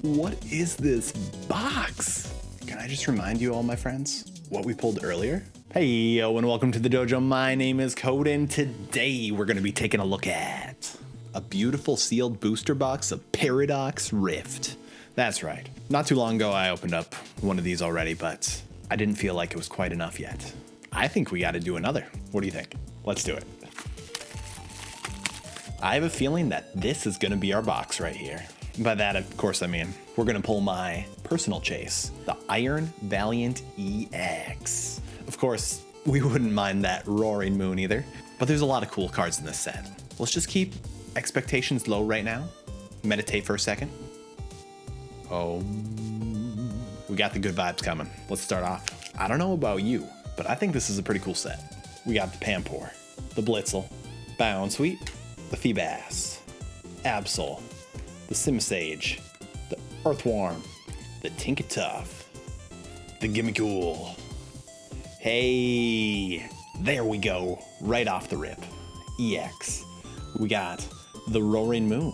What is this box? Can I just remind you all, my friends, what we pulled earlier? Hey, yo, and welcome to the dojo. My name is Code, and today we're going to be taking a look at a beautiful sealed booster box of Paradox Rift. That's right. Not too long ago, I opened up one of these already, but I didn't feel like it was quite enough yet. I think we got to do another. What do you think? Let's do it. I have a feeling that this is going to be our box right here. By that, of course, I mean we're going to pull my personal chase, the Iron Valiant EX. Of course, we wouldn't mind that Roaring Moon either, but there's a lot of cool cards in this set. Let's just keep expectations low right now. Meditate for a second. Oh, we got the good vibes coming. Let's start off. I don't know about you, but I think this is a pretty cool set. We got the Pampor, the Blitzel, Bounsweet, the Feebas, Absol, the Simisage, the Earthworm, the Tinkatuff, the Gimmicool. Hey, there we go, right off the rip. EX. We got the Roaring Moon,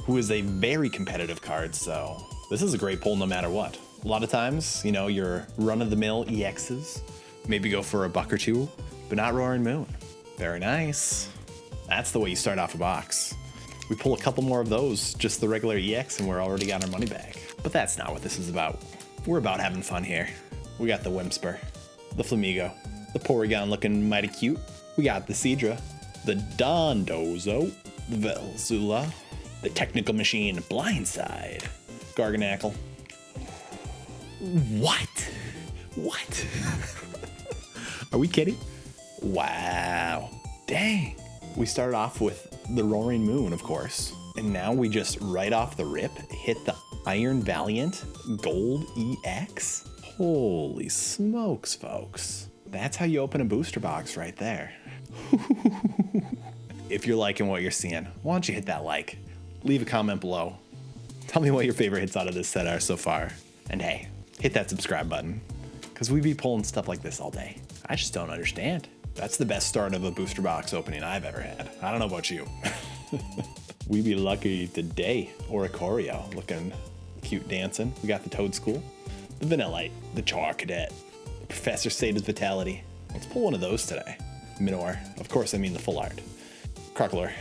who is a very competitive card, so this is a great pull no matter what. A lot of times, you know, your run-of-the-mill EXs, maybe go for a buck or two, but not Roaring Moon. Very nice. That's the way you start off a box. We pull a couple more of those, just the regular EX, and we're already got our money back. But that's not what this is about. We're about having fun here. We got the Whimper, the Flamigo, the Porygon looking mighty cute. We got the Seadra, the Dondozo, the Velzula, the Technical Machine Blindside, Garganackle. What? What? Are we kidding? Wow. Dang. We started off with the Roaring Moon, of course, and now we just right off the rip hit the Iron Valiant Gold EX. Holy smokes, folks. That's how you open a booster box right there. If you're liking what you're seeing, why don't you hit that like? Leave a comment below. Tell me what your favorite hits out of this set are so far. And hey, hit that subscribe button, because we be pulling stuff like this all day. I just don't understand. That's the best start of a booster box opening I've ever had. I don't know about you. We be lucky today. Oricorio looking cute dancing. We got the Toedscool, the Vanillite, the Charcadet, Professor Sata's Vitality. Let's pull one of those today. Minoor, of course I mean the full art. Crocklor,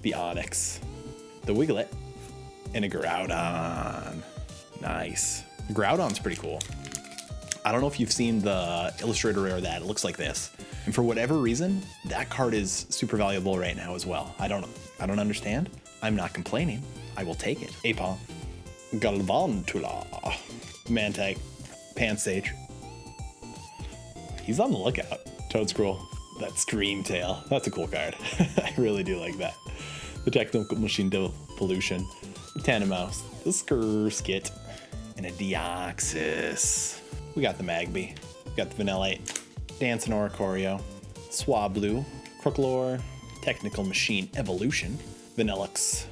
the Onyx, the Wiglet, and a Groudon. Nice. Groudon's pretty cool. I don't know if you've seen the Illustrator rare that it looks like this. And for whatever reason, that card is super valuable right now as well. I don't understand. I'm not complaining. I will take it. Apom, Galvantula, Mantike, Pansage. He's on the lookout. Toedscool, that Screamtail. That's a cool card. I really do like that. The Technical Machine Pollution, Tanomouse, the Skirskit, and a Deoxys. We got the Magby, we got the Vanillite, Dancing Oricorio, Swablu, Crocklor, Technical Machine Evolution, Vanillux,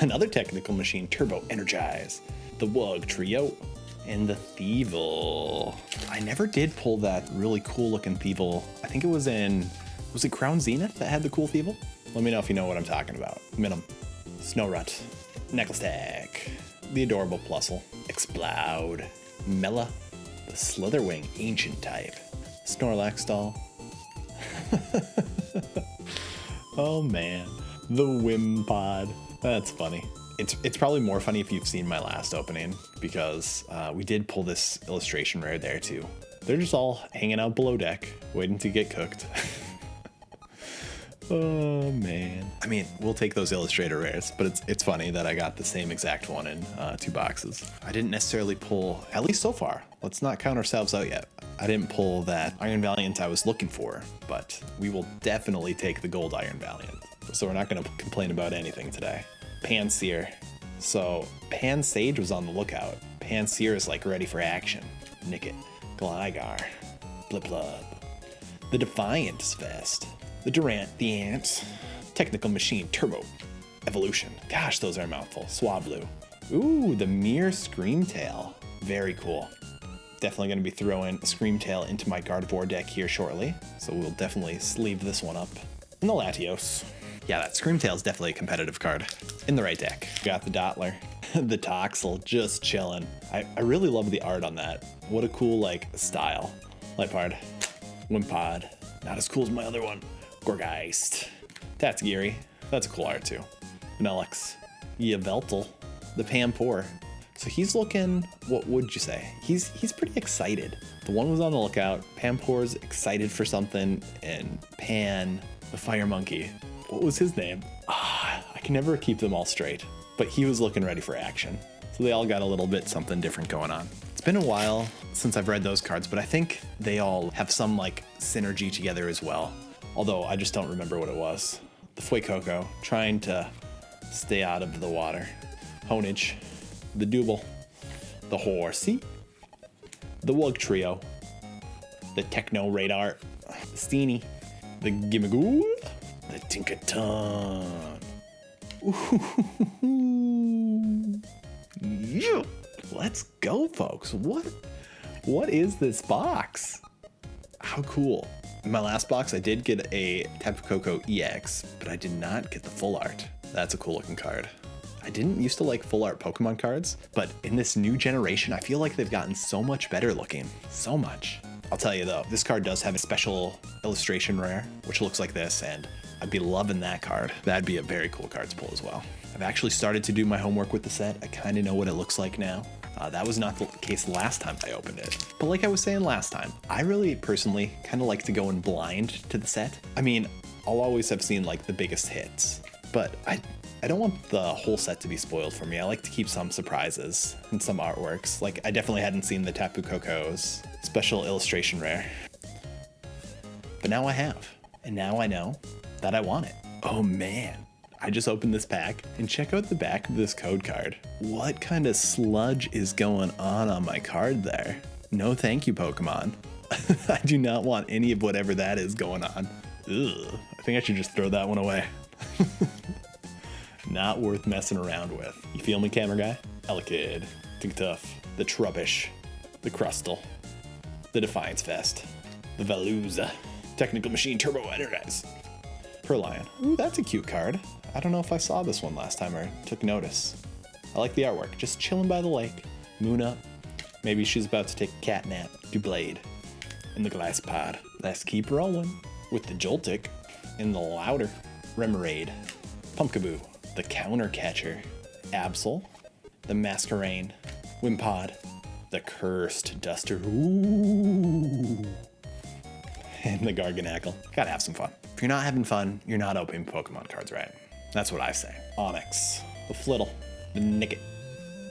another Technical Machine Turbo Energize, the Wug Trio, and the Thievul. I never did pull that really cool looking Thievul. I think it was it Crown Zenith that had the cool Thievul? Let me know if you know what I'm talking about. Minim, Snowrut, Necklestack, the adorable Plusle, Exploud, Mela, the Slitherwing Ancient type, Snorlax doll. Oh man, the Wimpod. That's funny. It's probably more funny if you've seen my last opening, because we did pull this illustration rare there too. They're just all hanging out below deck, waiting to get cooked. Oh man. I mean, we'll take those Illustrator rares, but it's funny that I got the same exact one in 2 boxes. I didn't necessarily pull, at least so far, let's not count ourselves out yet. I didn't pull that Iron Valiant I was looking for, but we will definitely take the Gold Iron Valiant. So we're not gonna complain about anything today. Pansear. So Pansage was on the lookout. Pansear is like ready for action. Nickit, Gligar, Blip, the Defiant Vest, the Durant, the Ant, Technical Machine Turbo Evolution. Gosh, those are a mouthful. Swablu. Ooh, the Mere Screamtail. Very cool. Definitely going to be throwing Screamtail into my Gardevoir deck here shortly, so we'll definitely sleeve this one up. And the Latios. Yeah, that Screamtail is definitely a competitive card. In the right deck. Got the Dottler. The Toxel, just chilling. I really love the art on that. What a cool, like, style. Lightpard. Wimpod. Not as cool as my other one. Gorgeist. Tatsugiri. That's a cool art, too. Vanillix. Yveltal. The Pampor. So he's looking, what would you say? He's pretty excited. The one was on the lookout. Pampor's excited for something. And Pan, the Fire Monkey. What was his name? I can never keep them all straight. But he was looking ready for action. So they all got a little bit something different going on. It's been a while since I've read those cards, but I think they all have some like synergy together as well. Although I just don't remember what it was. The Fuecoco, trying to stay out of the water. Honage, the Double, the Horsey, the Wug Trio, the Techno Radar, the Steenie, the Gimmighoul, the Tinkaton. Ooh. Yeah. Let's go, folks. What is this box? How cool. In my last box, I did get a Tapu Koko EX, but I did not get the full art. That's a cool looking card. I didn't used to like full art Pokemon cards, but in this new generation, I feel like they've gotten so much better looking. So much. I'll tell you though, this card does have a special illustration rare, which looks like this, and I'd be loving that card. That'd be a very cool card to pull as well. I've actually started to do my homework with the set. I kind of know what it looks like now. That was not the case last time I opened it. But like I was saying last time, I really personally kind of like to go in blind to the set. I mean, I'll always have seen like the biggest hits, but I don't want the whole set to be spoiled for me. I like to keep some surprises and some artworks. Like I definitely hadn't seen the Tapu Koko's special illustration rare. But now I have, and now I know that I want it. Oh man. I just opened this pack and check out the back of this code card. What kind of sludge is going on my card there? No thank you, Pokemon. I do not want any of whatever that is going on. Ugh, I think I should just throw that one away. Not worth messing around with. You feel me, camera guy? Elekid, Tinktuff, the Trubbish, the Crustle, the Defiance Vest, the Veluza, Technical Machine Turbo Energize, Purrloin. Ooh, that's a cute card. I don't know if I saw this one last time or took notice. I like the artwork. Just chilling by the lake. Moon up. Maybe she's about to take a cat nap. Dublade. In the Glass Pod. Let's keep rolling. With the Joltik. In the Louder. Remoraid. Pumpkaboo. The Counter Catcher. Absol. The Masquerain. Wimpod. The Cursed Duster. Ooh. And the Garganacl. Gotta have some fun. If you're not having fun, you're not opening Pokemon cards right. That's what I say. Onyx, the Flittle, the Nickit,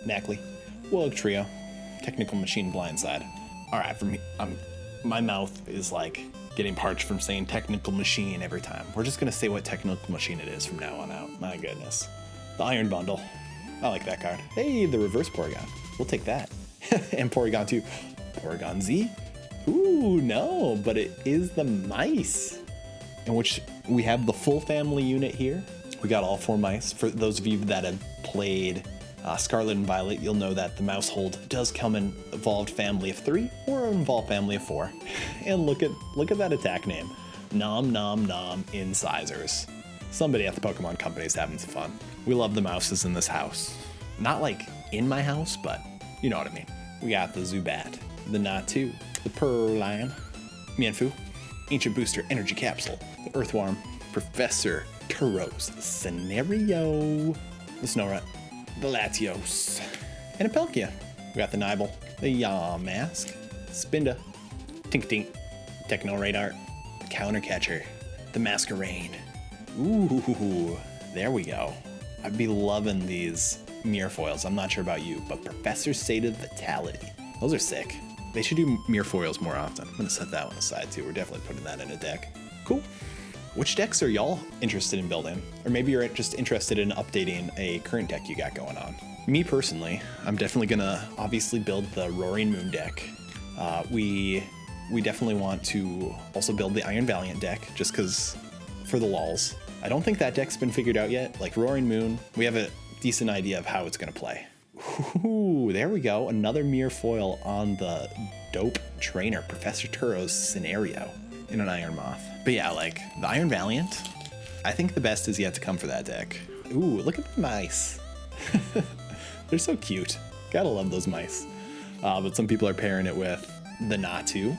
Knackley, Wug Trio, Technical Machine Blindside. All right, for me, my mouth is like getting parched from saying Technical Machine every time. We're just gonna say what Technical Machine it is from now on out. My goodness. The Iron Bundle. I like that card. Hey, the Reverse Porygon. We'll take that. And Porygon 2. Porygon Z. Ooh, no, but it is the mice. In which we have the full family unit here. We got all 4 mice. For those of you that have played Scarlet and Violet, you'll know that the Mousehold does come in evolved family of 3 or an evolved family of 4. And look at that attack name. Nom Nom Nom Incisors. Somebody at the Pokemon Company is having some fun. We love the mouses in this house. Not like in my house, but you know what I mean. We got the Zubat, the Natu, the Purrloin, Mienfoo, Ancient Booster Energy Capsule, the Earthworm, Professor Turo's Scenario, the Snorunt, the Latios, and a Palkia. We got the Nibel, the Yamask, Spinda, Tink, Techno Radar, the Counter Catcher, the Masquerain. Ooh, there we go. I'd be loving these mirror foils. I'm not sure about you, but Professor Sated Vitality. Those are sick. They should do mirror foils more often. I'm gonna set that one aside too. We're definitely putting that in a deck. Cool. Which decks are y'all interested in building? Or maybe you're just interested in updating a current deck you got going on. Me personally, I'm definitely gonna obviously build the Roaring Moon deck. We definitely want to also build the Iron Valiant deck just because for the lulz. I don't think that deck's been figured out yet. Like Roaring Moon, we have a decent idea of how it's gonna play. Ooh, there we go. Another mirror foil on the dope trainer, Professor Turo's Scenario in an Iron Moth. But yeah, like the Iron Valiant, I think the best is yet to come for that deck. Ooh, look at the mice. They're so cute. Gotta love those mice. But some people are pairing it with the Natu,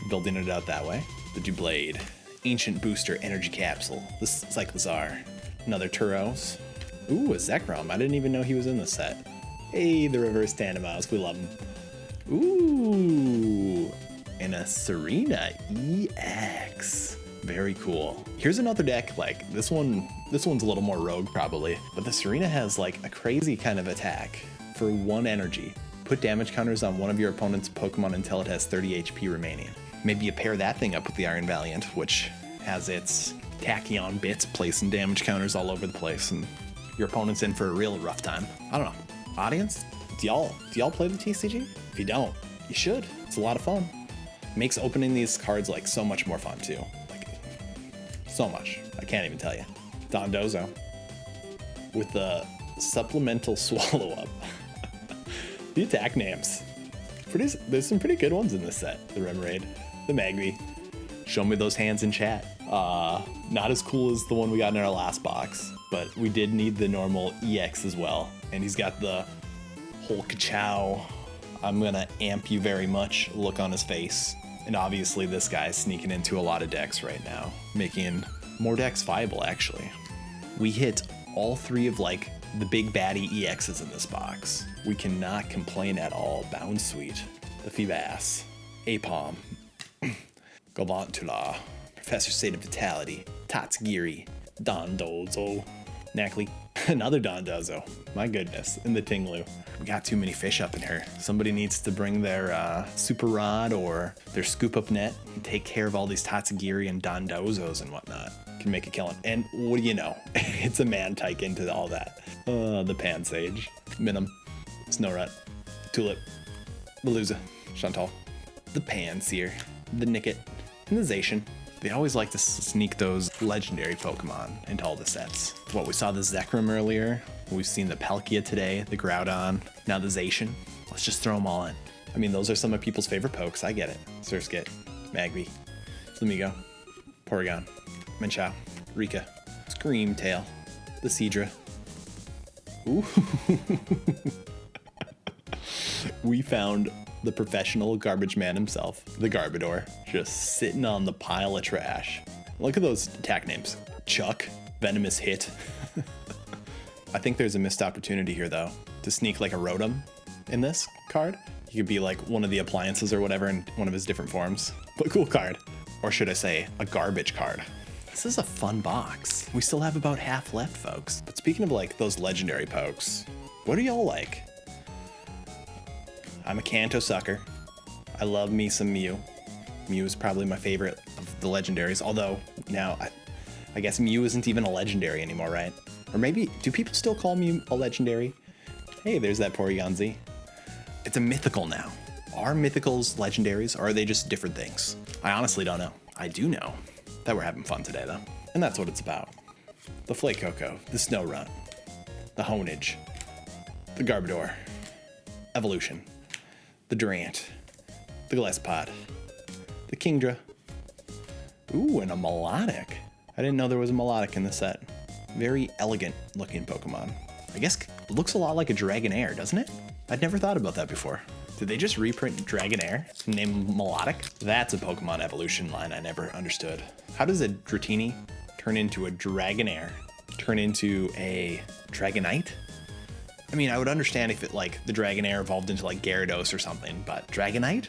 building it out that way. The Doublade, Ancient Booster Energy Capsule, the Cyclizar, another Turos. Ooh, a Zekrom. I didn't even know he was in the set. Hey, the Reverse Tandemaus. We love him. Ooh, and a Serena EX. Very cool. Here's another deck, like this one's a little more rogue probably, but the Serena has like a crazy kind of attack. For 1 energy, put damage counters on one of your opponent's Pokemon until it has 30 HP remaining. Maybe you pair that thing up with the Iron Valiant, which has its tachyon bits placing damage counters all over the place, and your opponent's in for a real rough time. I don't know. Audience, do y'all play the TCG? If you don't, you should. It's a lot of fun. Makes opening these cards like so much more fun too. Like so much. I can't even tell you. Dondozo with the supplemental swallow up. The attack names. There's some pretty good ones in this set. The Remoraid, the Magby. Show me those hands in chat. Not as cool as the one we got in our last box, but we did need the normal EX as well. And he's got the whole ka-chow, I'm gonna amp you very much look on his face. And obviously this guy's sneaking into a lot of decks right now, making more decks viable actually. We hit all 3 of like the big baddie EXs in this box. We cannot complain at all. Bound Sweet, the Feebas, Apom, Galvantula, Professor State of Vitality, Tatsugiri, Dondozo, Knackley, another Dondozo. My goodness, and the Tinglu. We got too many fish up in here. Somebody needs to bring their Super Rod or their Scoop Up Net and take care of all these Tatsugiri and Dondozos and whatnot. Can make a killing. And what do you know? It's a Mantike into all that. The Pansage, Minim, Snowrut, Tulip, Veluza, Chantal, the Panseer, the Nickit, and the Zacian. They always like to sneak those legendary Pokemon into all the sets. What, we saw the Zekrom earlier, we've seen the Palkia today, the Groudon, now the Zacian. Let's just throw them all in. I mean, those are some of people's favorite pokes, I get it. Surskit, Magby, Flamigo, Porygon, Manchow, Rika, Screamtail, the Seadra. Ooh. We found the professional garbage man himself, the Garbodor, just sitting on the pile of trash. Look at those attack names. Chuck, Venomous Hit. I think there's a missed opportunity here though, to sneak like a Rotom in this card. He could be like one of the appliances or whatever in one of his different forms, but cool card. Or should I say, a garbage card. This is a fun box. We still have about half left, folks. But speaking of like those legendary pokes, what do y'all like? I'm a Kanto sucker. I love me some Mew. Mew is probably my favorite of the legendaries, although now I guess Mew isn't even a legendary anymore, right? Or maybe, do people still call Mew a legendary? Hey, there's that Porygon Z. It's a mythical now. Are mythicals legendaries, or are they just different things? I honestly don't know. I do know that we're having fun today, though. And that's what it's about. The Flacoco, the Snorunt, the Honedge, the Garbodor, Evolution, the Durant, the Gillespie, the Kingdra. Ooh, and a Melodic. I didn't know there was a Melodic in the set. Very elegant looking Pokemon. I guess it looks a lot like a Dragonair, doesn't it? I'd never thought about that before. Did they just reprint Dragonair and name him Melodic? That's a Pokemon evolution line I never understood. How does a Dratini turn into a Dragonair? Turn into a Dragonite? I mean, I would understand if it like the Dragonair evolved into like Gyarados or something, but Dragonite?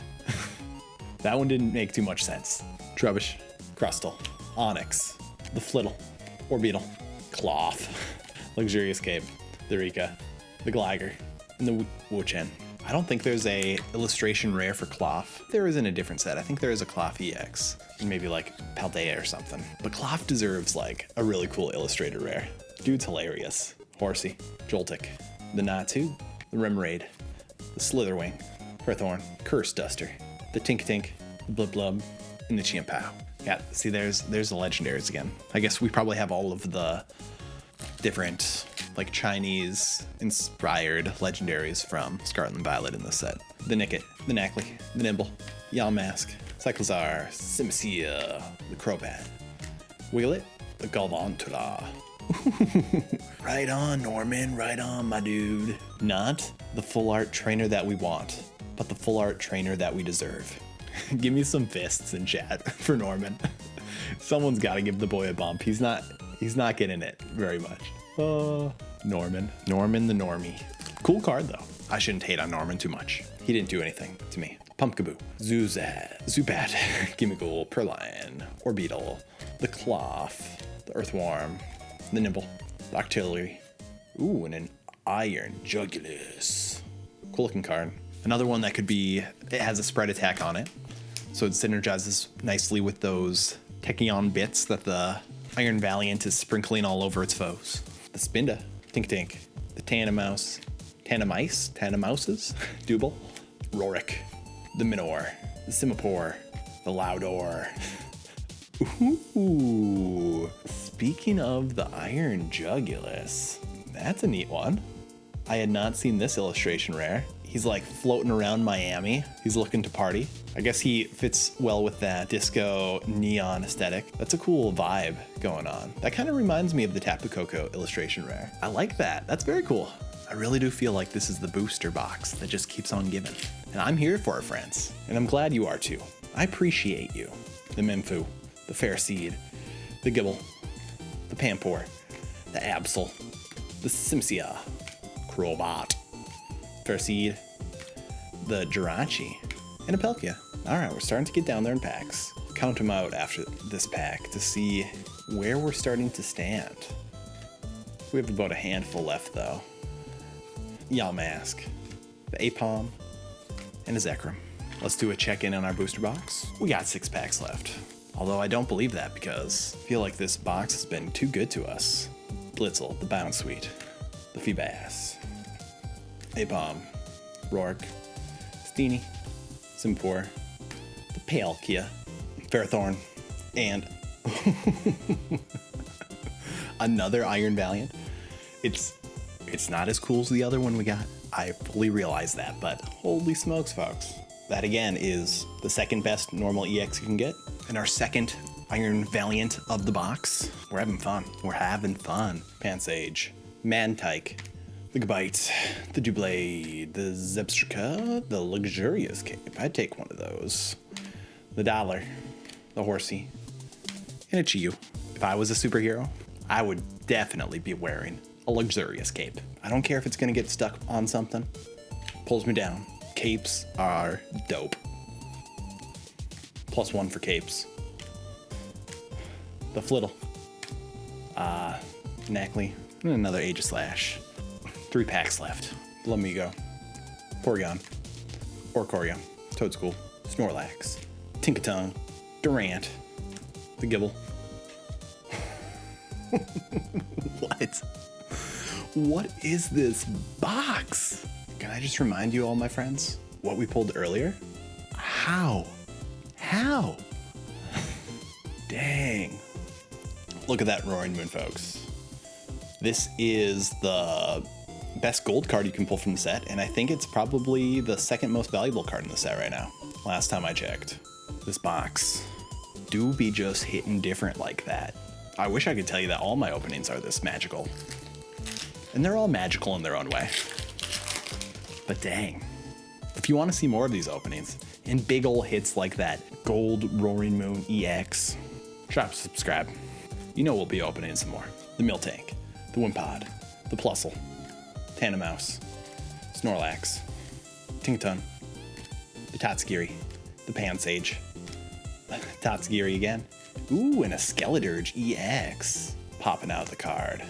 That one didn't make too much sense. Trubbish, Crustle, Onix, the Flittle, Orbeetle, Cloth, Luxurious Cape, the Rika, the Gligar, and the Wuchen. I don't think there's a illustration rare for Cloth. There is in a different set. I think there is a Cloth EX, and maybe like Paldea or something. But Cloth deserves like a really cool illustrator rare. Dude's hilarious. Horsey, Joltik, the Natu, the Remoraid, the Slitherwing, Prethorn, Curse Duster, the Tink-Tink, the Blub-Blub, and the Chiampao. Yeah, see, there's the legendaries again. I guess we probably have all of the different like Chinese inspired legendaries from Scarlet and Violet in this set. The Nickit, the Knackley, the Nimble, Yamask, Cyclizar, Simicia, the Crobat, Wiglet, The Galvantula. Right on, Norman, right on, my dude. Not the full art trainer that we want, but the full art trainer that we deserve. Give me some fists in chat for Norman. Someone's got to give the boy a bump. He's not getting it very much. Norman the normie. Cool card though. I shouldn't hate on Norman too much. He didn't do anything to me. Pumpkaboo, Zubat, Gimmighoul, Purrloin, Orbeetle, the Cloth, the Earthworm, the Nimble, the Octillery. Ooh, and an Iron Jugulus. Cool looking card. Another one that could be, it has a spread attack on it, so it synergizes nicely with those Tachyon bits that the Iron Valiant is sprinkling all over its foes. The Spinda, Tink, the Tanimouses, Dubble, Rorik, the Minoor, the Simipour, the Loudor. Ooh, speaking of the Iron Jugulus, that's a neat one. I had not seen this illustration rare. He's like floating around Miami. He's looking to party. I guess he fits well with that disco neon aesthetic. That's a cool vibe going on. That kind of reminds me of the Tapu Koko illustration rare. I like that. That's very cool. I really do feel like this is the booster box that just keeps on giving. And I'm here for it, friends. And I'm glad you are too. I appreciate you. The Mimphu, the Fair Seed, the Gibble, the Pampour, the Absol, the Simsia, Crowbot, Fair Seed, the Jirachi, and a Palkia. All right, we're starting to get down there in packs. Count them out after this pack to see where we're starting to stand. We have about a handful left though. Yamask, the Apom, and a Zekrom. Let's do a check-in on our booster box. We got 6 packs left. Although I don't believe that because I feel like this box has been too good to us. Blitzel, the Bound Suite, the Feebas, Apom, Rourke, Steenie, Simpour, the Palkia, Fairthorn, and another Iron Valiant. It's not as cool as the other one we got. I fully realize that, but holy smokes, folks. That again is the second best normal EX you can get. And our second Iron Valiant of the box. We're having fun. Pansage, Mantike, the Gabite, the Doublade, the Zebstrika, the Luxurious Cape. I'd take one of those. The Dollar, the Horsey, and a Chiyu. If I was a superhero, I would definitely be wearing a Luxurious Cape. I don't care if it's gonna get stuck on something. Pulls me down. Capes are dope. +1 for capes. The Flittle. Knackley. And another Aegislash. 3 packs left. Flamigo. Porygon. Oricorio. Toadschool. Snorlax. Tinkaton. Durant. The Gibble. What is this box? Can I just remind you all, my friends, what we pulled earlier? How? Dang. Look at that Roaring Moon, folks. This is the best gold card you can pull from the set, and I think it's probably the second most valuable card in the set right now. Last time I checked. This box do be just hitting different like that. I wish I could tell you that all my openings are this magical. And they're all magical in their own way. But dang, if you want to see more of these openings and big ol' hits like that gold Roaring Moon EX, drop subscribe. You know we'll be opening some more. The Miltank, the Wimpod, the Plusle, Tanomouse, Snorlax, Tinkaton, the Totsgiri, the Pansage, Totsgiri again. Ooh, and a Skeledirge EX popping out the card.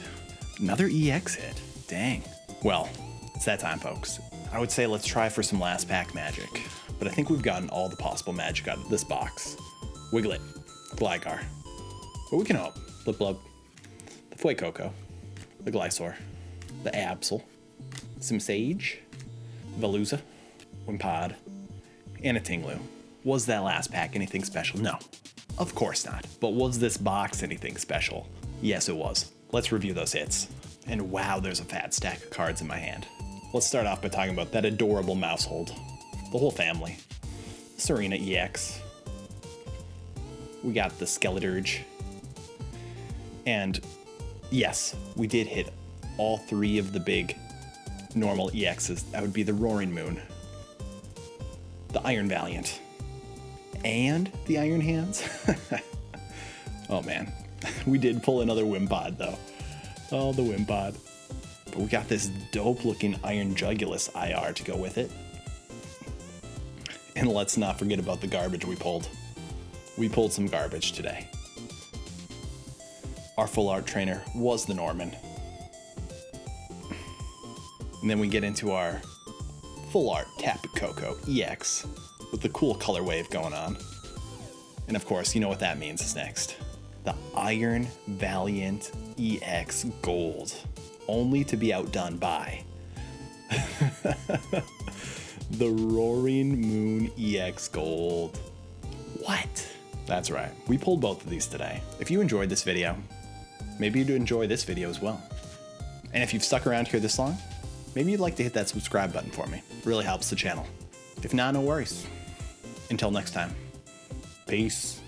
Another EX hit. Dang. Well, it's that time, folks. I would say let's try for some last pack magic, but I think we've gotten all the possible magic out of this box. Wiglet, Gligar, but we can hope. Blip, the Fuecoco, the Glysaur, the Absol, Simsage, Veluza, Wimpod, and a Tinglu. Was that last pack anything special? No, of course not. But was this box anything special? Yes, it was. Let's review those hits. And wow, there's a fat stack of cards in my hand. Let's start off by talking about that adorable Mousehold. The whole family. Serena EX. We got the Skeledirge. And yes, we did hit all 3 of the big normal EXs. That would be the Roaring Moon, the Iron Valiant, and the Iron Hands. Oh man, we did pull another Wimpod though. Oh, the Wimpod. But we got this dope looking Iron Jugulus IR to go with it. And let's not forget about the garbage we pulled. We pulled some garbage today. Our full art trainer was the Norman. And then we get into our full art Tapu Koko EX with the cool color wave going on. And of course, you know what that means is next. The Iron Valiant EX Gold. Only to be outdone by the Roaring Moon EX Gold. What? That's right. We pulled both of these today. If you enjoyed this video, maybe you'd enjoy this video as well. And if you've stuck around here this long, maybe you'd like to hit that subscribe button for me. It really helps the channel. If not, no worries. Until next time. Peace.